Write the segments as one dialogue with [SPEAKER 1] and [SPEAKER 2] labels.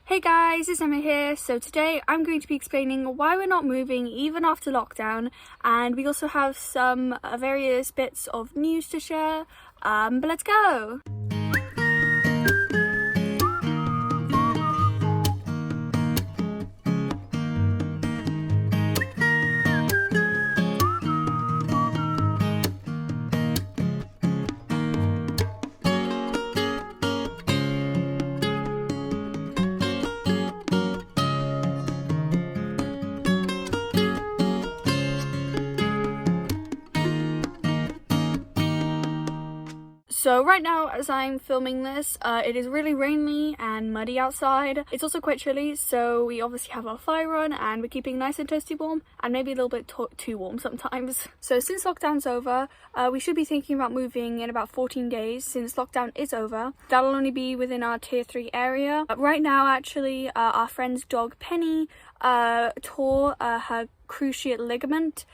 [SPEAKER 1] Hey guys, it's Emma here. So today I'm going to be explaining why we're not moving even after lockdown, and we also have some various bits of news to share. But let's go! So right now, as I'm filming this, it is really rainy and muddy outside. It's also quite chilly, so we obviously have our fire on and we're keeping nice and toasty warm, and maybe a little bit too warm sometimes. So since lockdown's over, we should be thinking about moving in about 14 days since lockdown is over. That'll only be within our tier 3 area. Right now, actually, our friend's dog Penny tore her cruciate ligament,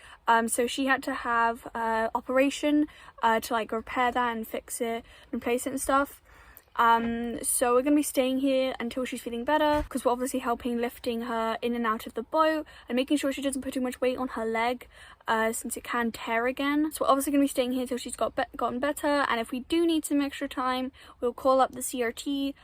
[SPEAKER 1] so she had to have operation to like repair that and fix it and replace it and stuff. So we're gonna be staying here until she's feeling better, because we're obviously helping lifting her in and out of the boat and making sure she doesn't put too much weight on her leg, since it can tear again. So we're obviously gonna be staying here till she's gotten better, and if we do need some extra time, we'll call up the CRT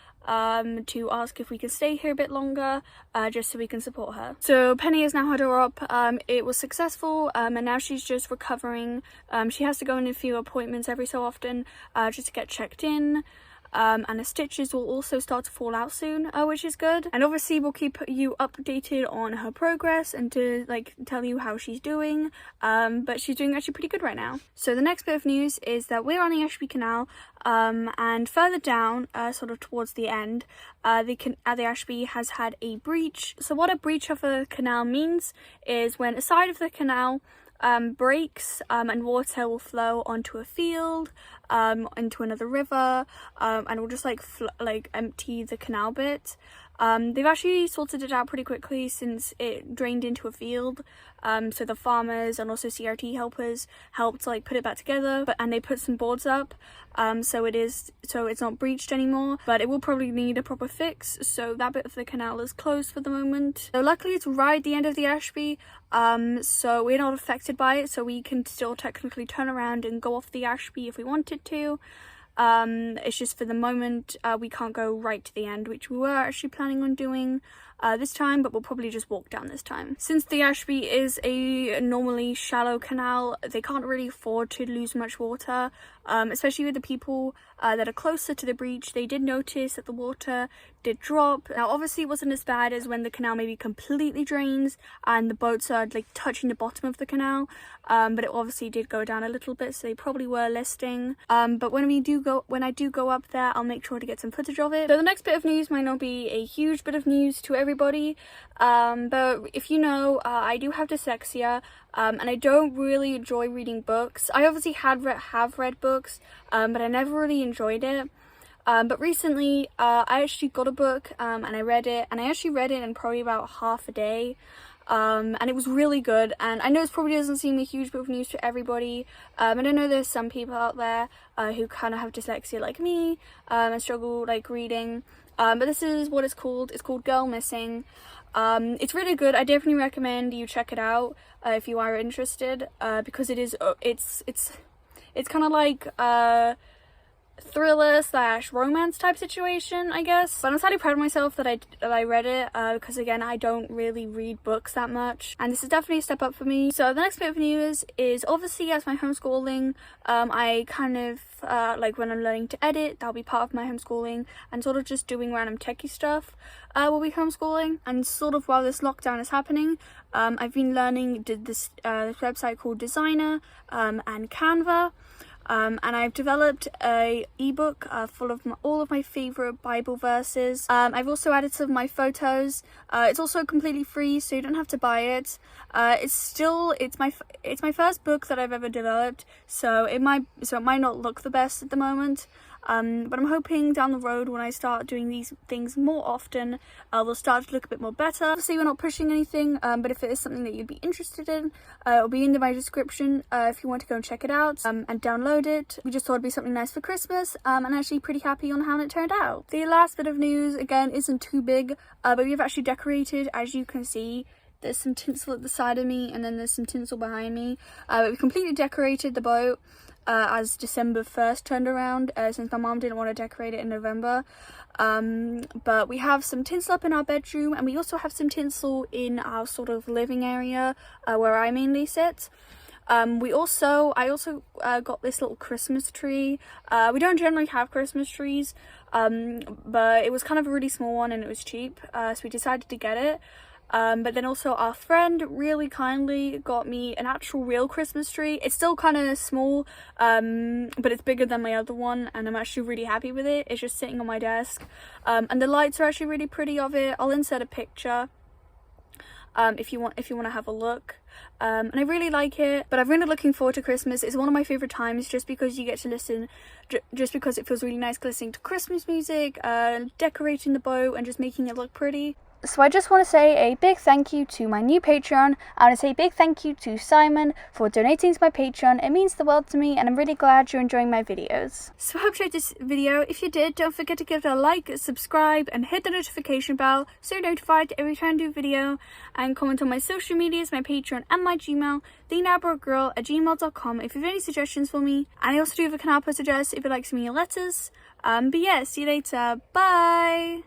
[SPEAKER 1] to ask if we can stay here a bit longer, just so we can support her. So Penny has now had her up. It was successful, and now she's just recovering. She has to go in a few appointments every so often, just to get checked in. And the stitches will also start to fall out soon, which is good. And obviously we'll keep you updated on her progress and to like tell you how she's doing, but she's doing actually pretty good right now. So the next bit of news is that we're on the Ashby Canal, and further down, sort of towards the end, the Ashby has had a breach. So what a breach of a canal means is when a side of the canal breaks, and water will flow onto a field, into another river, and will just like empty the canal bit. They've actually sorted it out pretty quickly since it drained into a field, so the farmers and also CRT helpers helped like put it back together, and they put some boards up, so it's not breached anymore, but it will probably need a proper fix. So that bit of the canal is closed for the moment. So luckily it's right at the end of the Ashby, so we're not affected by it, so we can still technically turn around and go off the Ashby if we wanted to. It's just for the moment, we can't go right to the end, which we were actually planning on doing this time, but we'll probably just walk down this time. Since the Ashby is a normally shallow canal, they can't really afford to lose much water, especially with the people that are closer to the breach. They did notice that the water did drop. Now obviously it wasn't as bad as when the canal maybe completely drains and the boats are like touching the bottom of the canal, but it obviously did go down a little bit, so they probably were listing. But when I do go up there, I'll make sure to get some footage of it. So the next bit of news might not be a huge bit of news to everybody, but if you know, I do have dyslexia, and I don't really enjoy reading books. I obviously have read books, but I never really enjoyed it. But recently, I actually got a book, and I read it, and I actually read it in probably about half a day. And it was really good, and I know this probably doesn't seem a huge bit of news to everybody, and I know there's some people out there who kind of have dyslexia like me, and struggle like reading, but this is what it's called. It's called Girl Missing. It's really good. I definitely recommend you check it out if you are interested, because it's kind of like thriller / romance type situation, I guess. But I'm sadly proud of myself that I read it, because again, I don't really read books that much, and this is definitely a step up for me. So the next bit of news is obviously, as my homeschooling, I kind of like when I'm learning to edit, that'll be part of my homeschooling, and sort of just doing random techie stuff will be homeschooling. And sort of while this lockdown is happening, I've been learning this website called Designer, and Canva. And I've developed a ebook full of all of my favorite Bible verses. I've also added some of my photos. It's also completely free, so you don't have to buy it. It's my first book that I've ever developed, so it might not look the best at the moment. But I'm hoping down the road when I start doing these things more often, they'll start to look a bit more better. Obviously we're not pushing anything, but if it is something that you'd be interested in, it'll be in my description if you want to go and check it out and download it. We just thought it'd be something nice for Christmas, and actually pretty happy on how it turned out. The last bit of news, again, isn't too big, but we've actually decorated, as you can see. There's some tinsel at the side of me, and then there's some tinsel behind me. We completely decorated the boat as December 1st turned around, since my mom didn't want to decorate it in November. But we have some tinsel up in our bedroom, and we also have some tinsel in our sort of living area where I mainly sit. I also got this little Christmas tree. We don't generally have Christmas trees, but it was kind of a really small one and it was cheap, so we decided to get it. But then also our friend really kindly got me an actual real Christmas tree. It's still kind of small, but it's bigger than my other one, and I'm actually really happy with it. It's just sitting on my desk, and the lights are actually really pretty of it. I'll insert a picture if you want to have a look. And I really like it, but I'm really looking forward to Christmas. It's one of my favorite times, just because you get to listen, just because it feels really nice listening to Christmas music, decorating the boat and just making it look pretty. So I just want to say a big thank you to my new Patreon. I want to say a big thank you to Simon for donating to my Patreon. It means the world to me, and I'm really glad you're enjoying my videos. So I hope you enjoyed this video. If you did, don't forget to give it a like, subscribe, and hit the notification bell so you're notified every time I do a video. And comment on my social medias, my Patreon, and my Gmail, thenowbrookgirl@gmail.com, if you have any suggestions for me. And I also do have a canal post address if you'd like to send me your letters. But yeah, see you later. Bye!